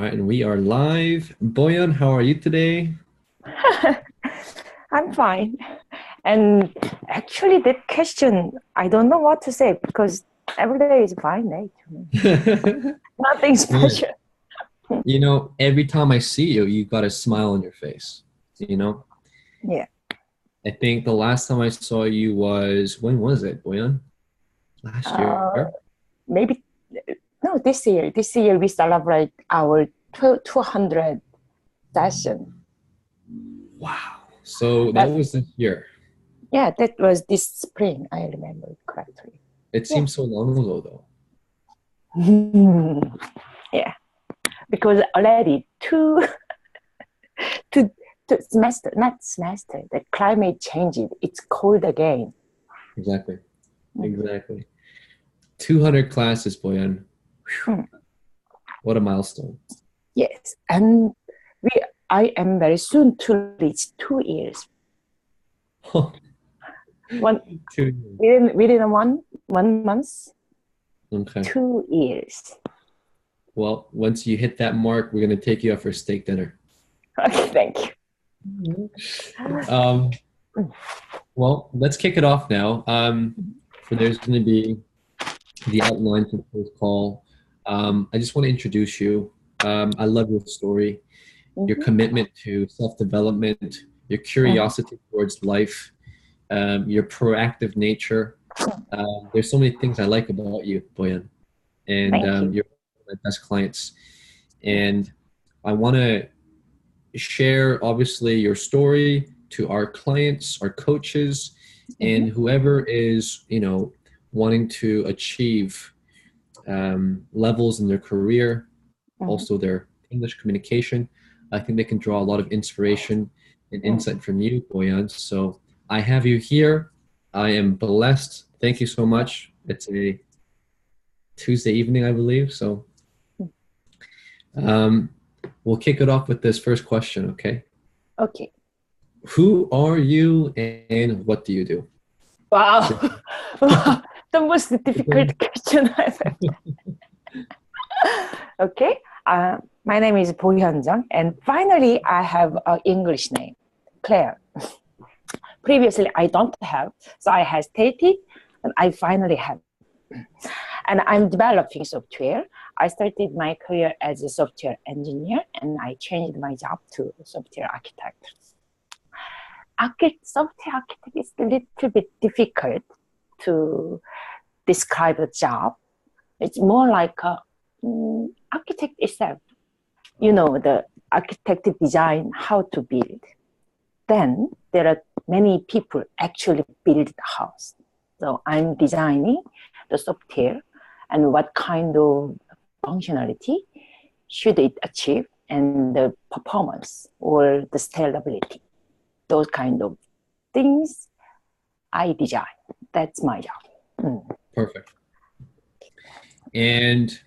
right, and we are live. Boyan, how are you today? I'm fine. And actually, that question, I don't know what to say because every day is fine day to me. Nothing Man, special. every time I see you, you got a smile on your face. You know, Yeah. I think the last time I saw you was when was it, Boyan? Last Uh, year? maybe, no, this year. This year we celebrate our 200 session. Wow. So that That, was this year. yeah, that was this spring. I remember it correctly. It Yeah. seems so long ago, though. Yeah. Because already two, two semester, not semester, the climate changes. It's cold again. Exactly. Mm. Exactly. 200 classes, Boyan. Mm. What a milestone. Yes, and we I am very soon to reach 2 years. One 2 years. within one month, Okay. 2 years. Well, once you hit that mark, we're going to take you out for steak dinner. Okay, thank you. Um, well, let's kick it off now. For there's going to be the outline for today's call. I just want to introduce you. I love your story, your Mhm, commitment to self-development, your mhm, curiosity towards life, your proactive nature. There's so many things I like about you, Boyan, and thank you. you're one of my best clients. And I want to share obviously your story to our clients, our coaches, and Mhm, whoever is, wanting to achieve levels in their career, mhm, also their English communication. I think they can draw a lot of inspiration and mhm. insight from you, Boyan. So I have you here. I am blessed. Thank you so much. It's a Tuesday evening, I believe. So um, we'll kick it off with this first question, okay? Okay. Who are you and what do you do? Wow. Simple. The most difficult question I've ever. Okay. My name is Bohyun Jung, and finally I have an English name, Claire. Previously I don't have, so I hesitated, and I finally have. And I'm developing software. I started my career as a software engineer, and I changed my job to software architect. Software architect is a little bit difficult to describe the job. It's more like a architect itself. The architect design how to build. Then there are many people actually build the house. So I'm designing the software and what kind of functionality should it achieve and the performance or the scalability. Those kind of things I design. That's my job. Mm. Perfect. And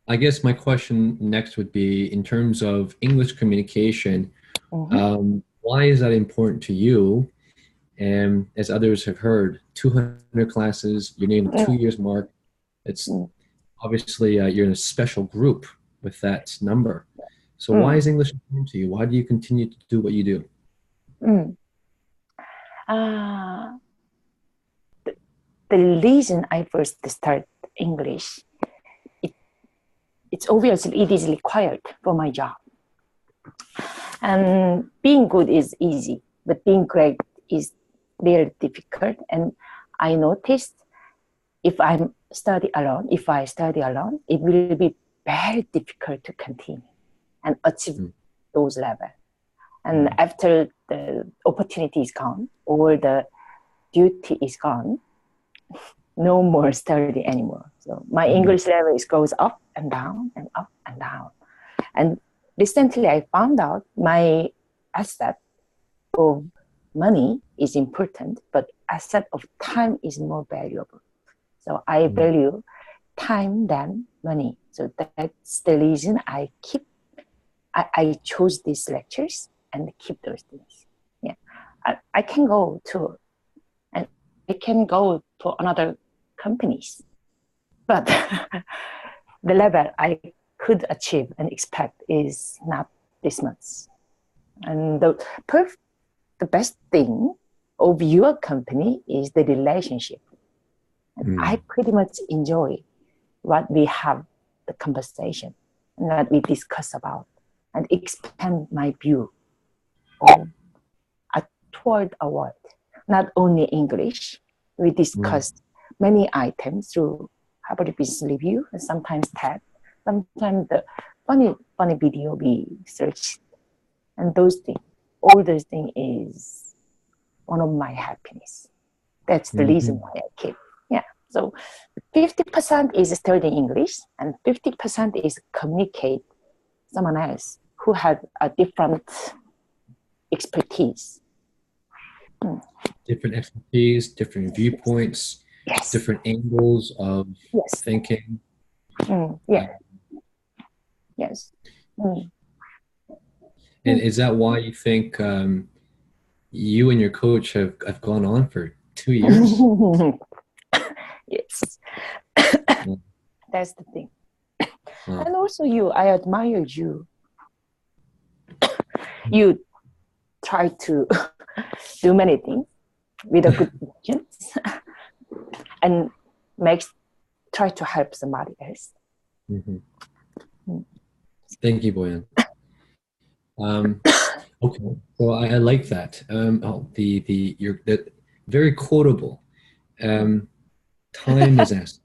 I guess my question next would be in terms of English communication, Mm-hmm. why is that important to you? And as others have heard, 200 classes, you're near the Mm. 2 years mark. It's Mm. obviously you're in a special group with that number. So why Mm. is English important to you? Why do you continue to do what you do? Mm. Uh, the reason I first start English, it, it's obviously it is required for my job. And being good is easy, but being great is very difficult. And I noticed if I study alone, it will be very difficult to continue and achieve Mm, those levels. And mm, after the opportunity is gone or the duty is gone, no more study anymore. So my mm, English level is goes up and down and up and down. And recently I found out my asset of money is important, but asset of time is more valuable. So I mm. value time than money. So that's the reason I chose these lectures and keep those things. Yeah. I can go to and I can go to another companies, but the level I could achieve and expect is not this much. And the best thing of your company is the relationship. And I pretty much enjoy what we have the conversation and what we discuss about and expand my view of toward a word, not only English. We discussed many items through Harvard Business Review and sometimes TED, sometimes the funny video we searched. And those things, all those things is one of my happiness. That's the reason why I keep. Yeah. So 50% is studying English and 50% is communicate someone else who had a different expertise. Different expertise, different viewpoints, Yes. different angles of thinking. Yeah. Yes. And is that why you think you and your coach have gone on for 2 years? Yes. That's the thing. And also I admire you. You try to do many things with a good intentions and try to help somebody else. Thank you, Boyan. Okay, so I like that. You're very quotable. Time is asset.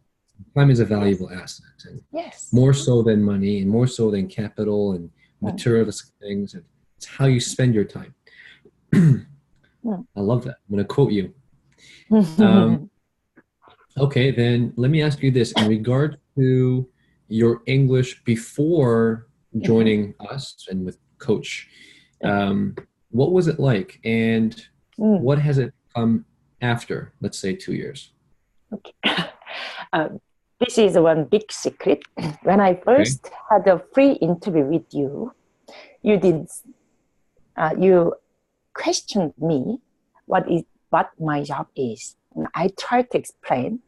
Time is a valuable asset, and more so than money, and more so than capital and materialistic things. And it's how you spend your time. I love that. I'm going to quote you. Okay, then let me ask you this in regard to your English before joining us and with Coach. What was it like, and what has it become after, let's say, 2 years? Okay. This is one big secret. When I first had a free interview with you, you questioned me what my job is. And I tried to explain,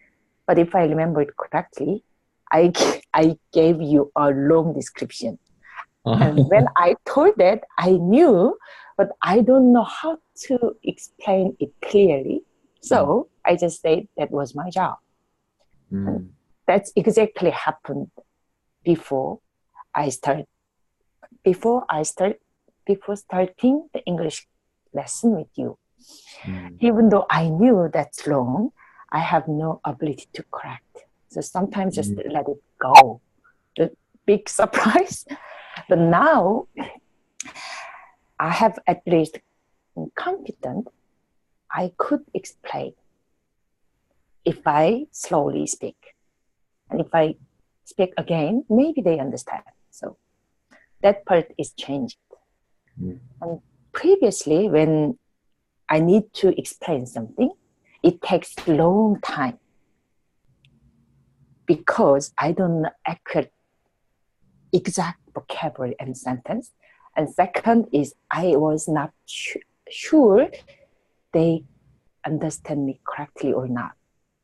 but if I remember it correctly, I gave you a long description. And when I told that, I knew, but I don't know how to explain it clearly. So I just said that was my job. And that's exactly happened before starting the English lesson with you. Even though I knew that's wrong, I have no ability to correct. So sometimes just let it go. The big surprise. But now I have at least confident I could explain if I slowly speak. And if I speak again, maybe they understand. So that part is changed. And previously, when I need to explain something, it takes a long time because I don't know exact vocabulary and sentence. And second is I was not sure they understand me correctly or not.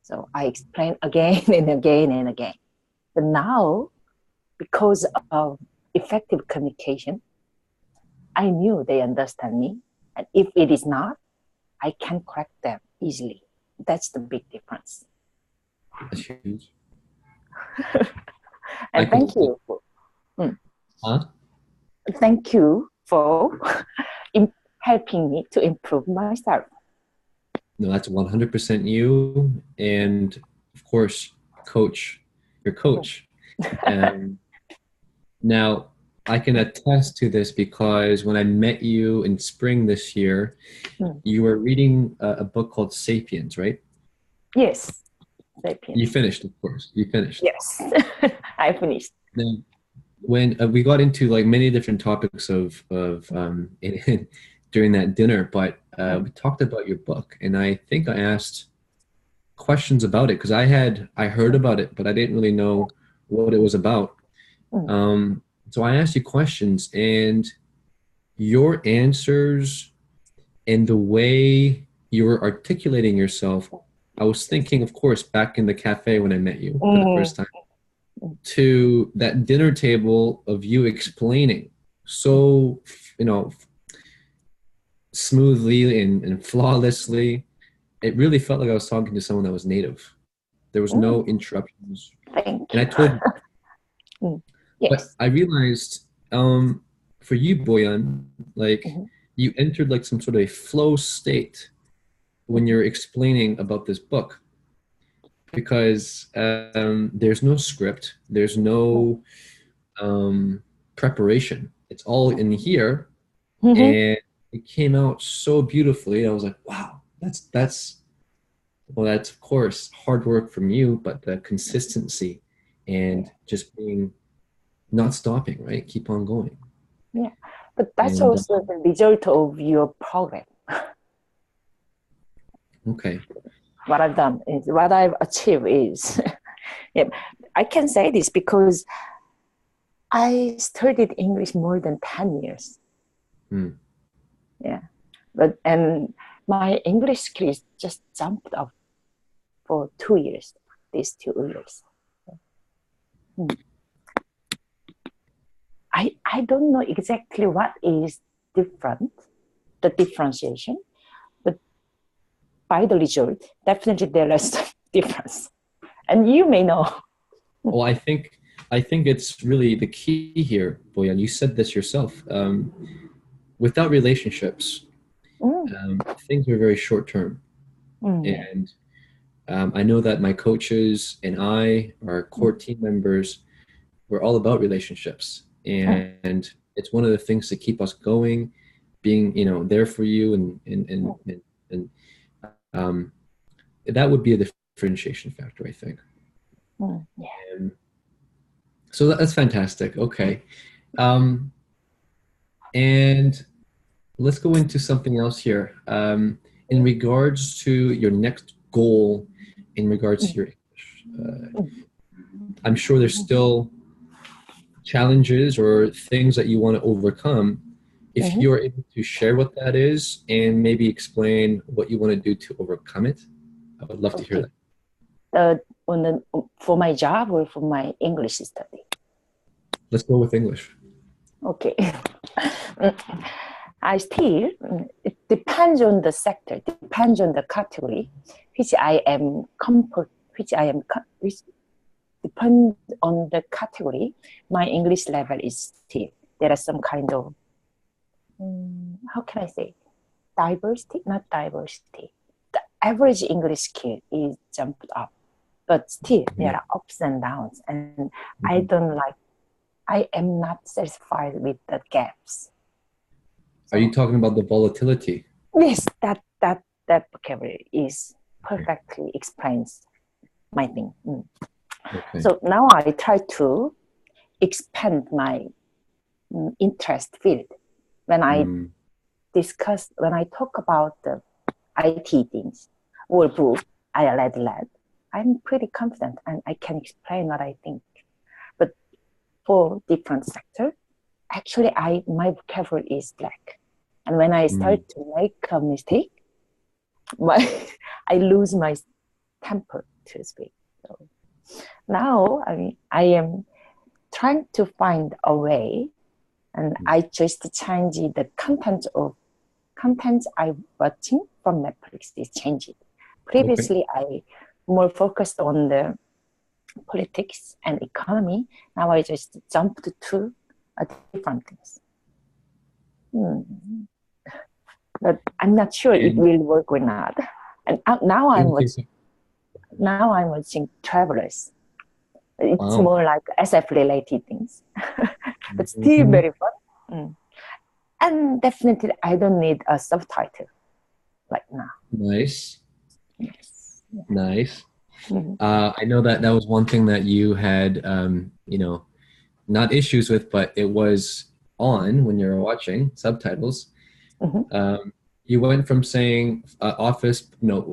So I explain again and again and again. But now, because of effective communication, I knew they understand me. And if it is not, I can correct them easily. That's the big difference. That's huge. And thank you. Thank you for helping me to improve myself. No, that's 100% you. And of course, your coach. Now, I can attest to this because when I met you in spring this year, you were reading a book called Sapiens, right? Yes. Sapiens. You finished, of course. You finished. Yes, I finished. Then when we got into like many different topics during that dinner, but we talked about your book, and I think I asked questions about it because I heard about it, but I didn't really know what it was about. So I asked you questions, and your answers and the way you were articulating yourself, I was thinking, of course, back in the cafe when I met you for the first time. to that dinner table of you explaining so, you know, smoothly and flawlessly. It really felt like I was talking to someone that was native. There was no Mm, interruptions. thank And I you. told, Mm, but yes. I realized for you, Boyan, like Mhm, you entered like some sort of a flow state when mhm, you're explaining about this book because there's no script, there's mhm, no preparation. It's all in here, mhm. and it came out so beautifully. I was like, wow, that's well, that's of course hard work from you, but the consistency Yeah, and just being not stopping, right? Keep on going. yeah. But that's And also the result of your program. okay, What I've done is what I've achieved is, yeah, I can say this because I studied English more than 10 years. hmm. Yeah. But, and my English skills just jumped up for 2 years, these 2 years. Hmm. I don't know exactly what is different, the differentiation, but by the result, definitely there is some difference. And you may know. Well, I think it's really the key here, Boyan. You said this yourself. Without relationships, Mm, things are very short term, yeah. and I know that my coaches and I, our core Mm, team members, we're all about relationships, mm, and it's one of the things to keep us going, being there for you, mm, and um, that would be a differentiation factor, I think. yeah. And so that's fantastic. Okay, um, and let's go into something else here. In regards to your next goal, in regards to Mm, your English, mm, I'm sure there's still challenges or things that you want to overcome. If mhm. you're able to share what that is and maybe explain what you want to do to overcome it, I would love to hear Okay. that. On the, for my job or for my English study? Let's go with English. Okay. I still, it depends on the sector, depends on the category, which I am comfort, which I am, which depends on the category. My English level is still, there are some kind of, how can I say, diversity, not diversity. The average English skill is jumped up, but still there Mhm. are ups and downs, and I Mhm. don't like, I am not satisfied with the gaps. Are you So talking about the volatility? yes, that vocabulary is perfectly explains my thing. Okay. So now I try to expand my interest field. When I Mm. when I talk about the IT things or book I read, I'm pretty confident and I can explain what I think. But for different sector, actually my vocabulary is black. And when I start Mm. to make a mistake, my I lose my temper to speak. So now I am trying to find a way, and I just change the content I watching from Netflix is changing. Okay. Previously, I more focused on the politics and economy. Now I just jumped to a different things. Hmm. But I'm not sure it And will work or not. And now you don't think so? I'm watching Travelers. It's Wow. more like SF related things, but still Mhm. very fun. Mm. And definitely, I don't need a subtitle like now. Nice. Yes. Yeah. Nice. Mhm. I know that that was one thing that you had, not issues with, but it was on when you were watching subtitles. Mhm. Um, you went from saying office,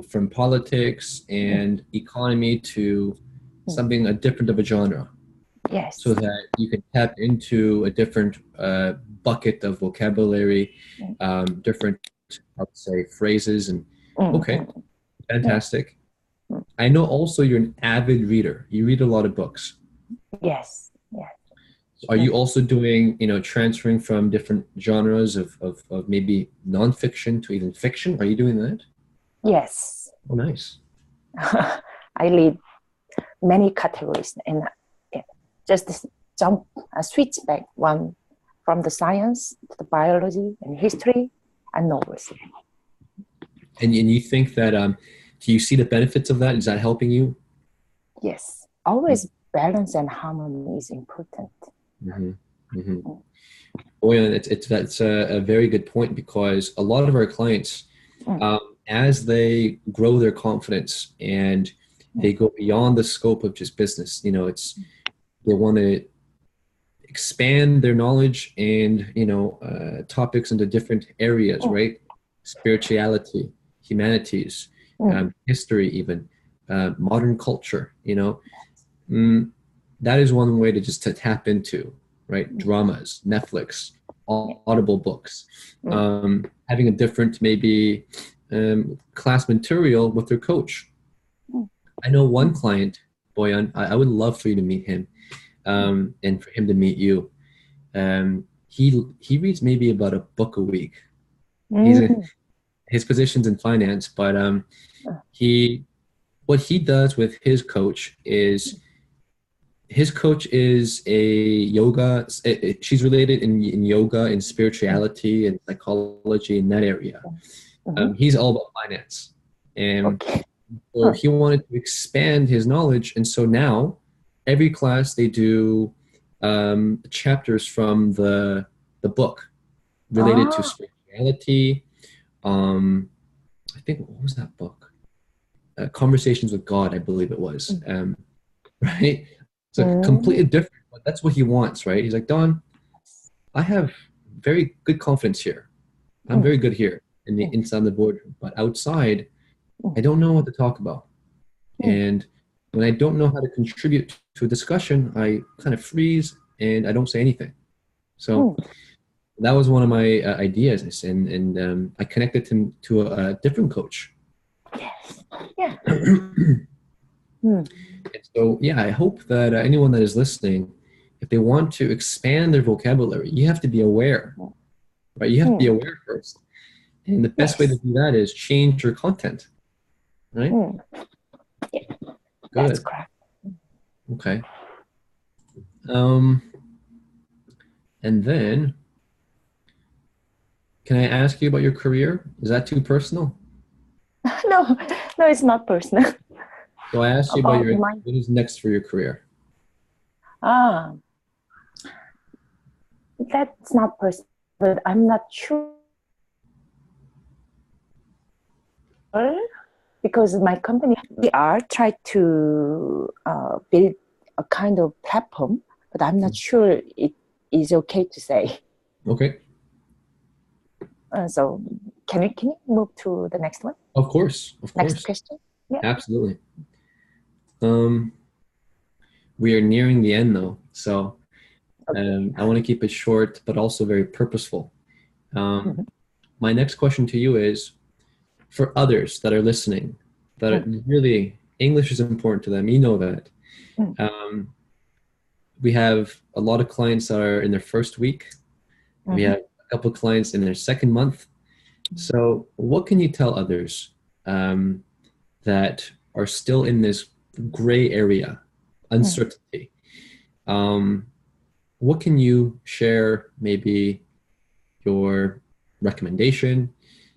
from politics and economy to Mhm. something a different of a genre, so Yes. that you can tap into a different bucket of vocabulary, different, I would say, phrases. And okay, Mm-hmm. Yeah. fantastic. I know also you're an avid reader. You read a lot of books. Yes, yes. Are you also doing, transferring from different genres of maybe nonfiction to even fiction? Are you doing that? Yes. Oh, nice. I lead many categories and just jump, switch back one from the science to the biology and history and novels. And you think that, do you see the benefits of that? Is that helping you? Yes, always balance and harmony is important. Mm-hmm. Mm-hmm. Oh, yeah, that's a very good point because a lot of our clients, as they grow their confidence and they go beyond the scope of just business, they want to expand their knowledge and topics into different areas, right? Spirituality, humanities, history, even modern culture. Mm, that is one way to tap into, right? Dramas, Netflix, Audible books, having a different maybe class material with their coach. I know one client, Boyan. I would love for you to meet him, and for him to meet you. He reads maybe about a book a week. He's his position's in finance, but he what he does with his coach is his coach is a yoga. She's related in yoga and spirituality and psychology in that area. He's all about finance, and Okay. so he wanted to expand his knowledge. And so now, every class they do chapters from the book related to spirituality. I think what was that book? Conversations with God, I believe it was. Right? So completely different, but that's what he wants, right? He's like, Don, I have very good confidence here. I'm very good here in the inside the boardroom, but outside, I don't know what to talk about. And when I don't know how to contribute to a discussion, I kind of freeze and I don't say anything. So that was one of my ideas, and I connected him to a different coach. Yes. Yeah. So yeah, I hope that anyone that is listening, if they want to expand their vocabulary, you have to be aware, right? You have to be aware first, and the best way to do that is change your content, right? Yeah, that's Good. correct. Okay. And then, can I ask you about your career? Is that too personal? No, no, it's not personal. So I asked you about About my what is next for your career. ah, that's not personal, but I'm not sure because my company we are trying to build a kind of platform, but I'm not sure it is okay to say. Okay. So can you move to the next one? Of course. Of Next course. question. Yeah. Absolutely. Um, we are nearing the end though, so Okay. I want to keep it short, but also very purposeful. Mhm. My next question to you is, for others that are listening, that are really English is important to them. You know that. Um, we have a lot of clients that are in their first week. We have a couple of clients in their second month. So, what can you tell others that are still in this gray area, uncertainty? What can you share? Maybe your recommendation,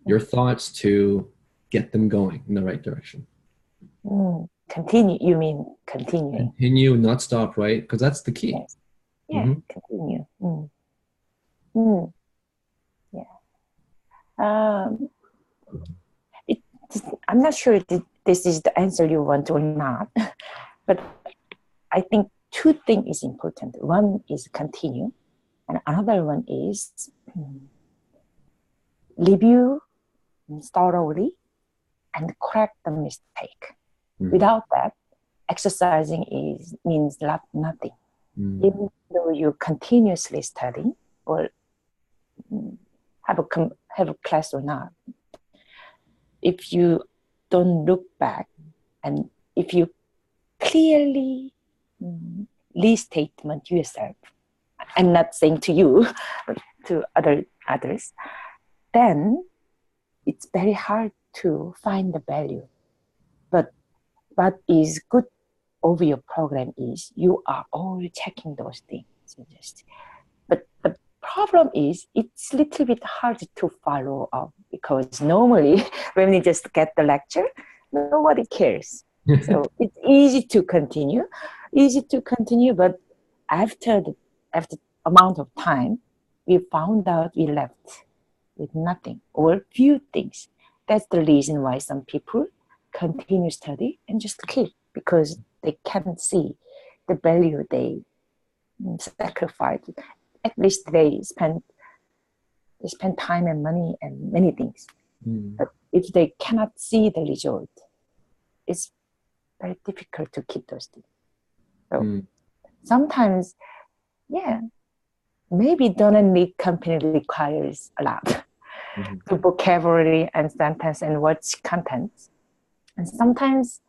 your thoughts to get them going in the right direction. Continue. You mean continuing? Continue, not stop, right? Because that's the key. Yes. Yeah. Continue. Yeah. It, I'm not sure if this is the answer you want or not, but I think two things is important. One is continue, and another one is review thoroughly and correct the mistake. Without that, exercising means nothing. Even though you continuously study or have a class or not, if you don't look back and if you clearly restatement yourself, I'm not saying to you, but to others, then it's very hard to find the value. But what is good over your program is you are all checking those things. But the problem is it's a little bit hard to follow up because normally when you just get the lecture, nobody cares. So it's easy to continue, but after amount of time, we found out we left with nothing or few things. That's the reason why some people continue study and just keep, because they can't see the value they sacrifice. At least they spend time and money and many things. But if they cannot see the result, it's very difficult to keep those things. So sometimes, maybe don't need company requires a lot to vocabulary and sentence and watch content. And sometimes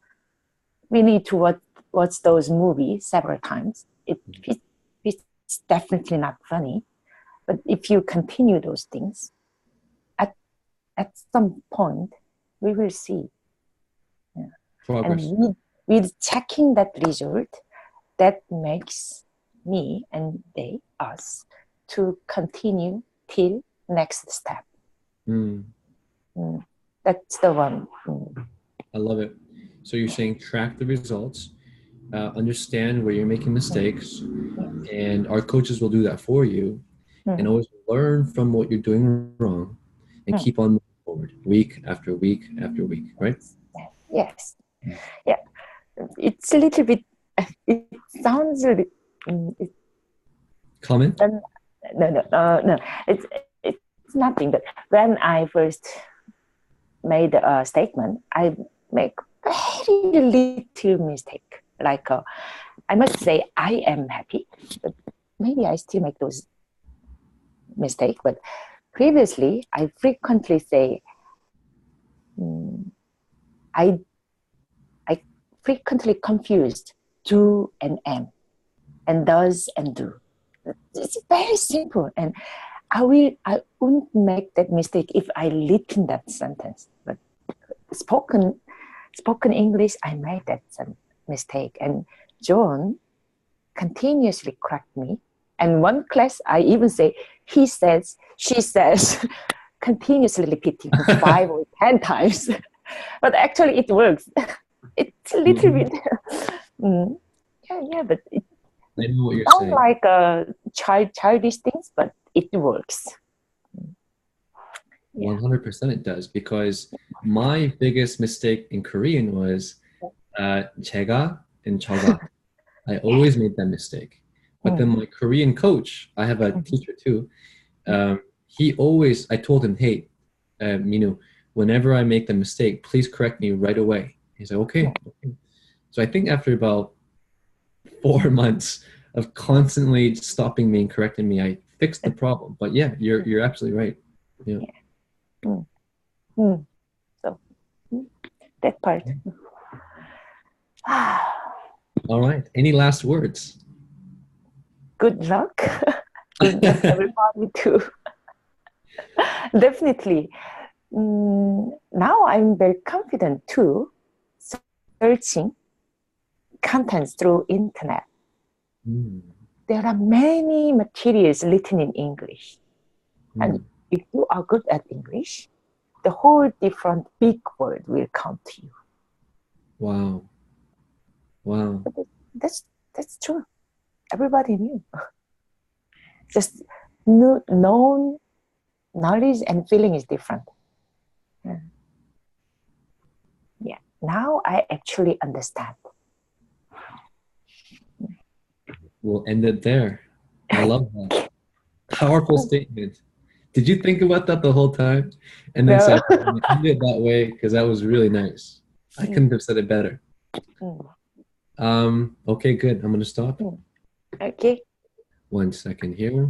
we need to watch those movies several times. It's definitely not funny. But if you continue those things, at some point, we will see. Yeah. Progress. And with checking that result, that makes me and us to continue till next step. That's the one. I love it. So you're saying track the results, understand where you're making mistakes, and our coaches will do that for you, and always learn from what you're doing wrong and keep on moving forward week after week after week, right? Yes. Yeah. It's a little bit, it sounds a bit... Comment? No. It's nothing. But when I first made a statement, I make very little mistake. Like, I must say I am happy, but maybe I still make those mistakes. But previously, I frequently say, I frequently confused do and am, and does and do. It's very simple, and I wouldn't make that mistake if I written that sentence. But spoken English, I made that mistake, and John continuously correct me. And one class, I even say he says, she says, continuously repeating 5 or 10 times. But actually, it works. It's a little bit, but it I know what you're sounds saying. like childish things, but it works. 100% it does, because my biggest mistake in Korean was 제가 and 저가. I always made that mistake. But then my Korean coach, I have a teacher too, I told him, hey, Minu, whenever I make the mistake, please correct me right away. He's like, okay. So I think after about 4 months of constantly stopping me and correcting me, I fixed the problem. But yeah, you're absolutely right. Yeah. So that part. All right. Any last words? Good luck. Good luck, everybody, too. Definitely. Now I'm very confident too, searching contents through internet. There are many materials written in English. And if you are good at English, the whole different big word will come to you. Wow. But that's true. Everybody knew. Just known knowledge and feeling is different. Yeah. Now I actually understand. We'll end it there. I love that. Powerful statement. Did you think about that the whole time? And then say, end it that way, because that was really nice. I couldn't have said it better. Okay, good. I'm going to stop. Okay. 1 second here.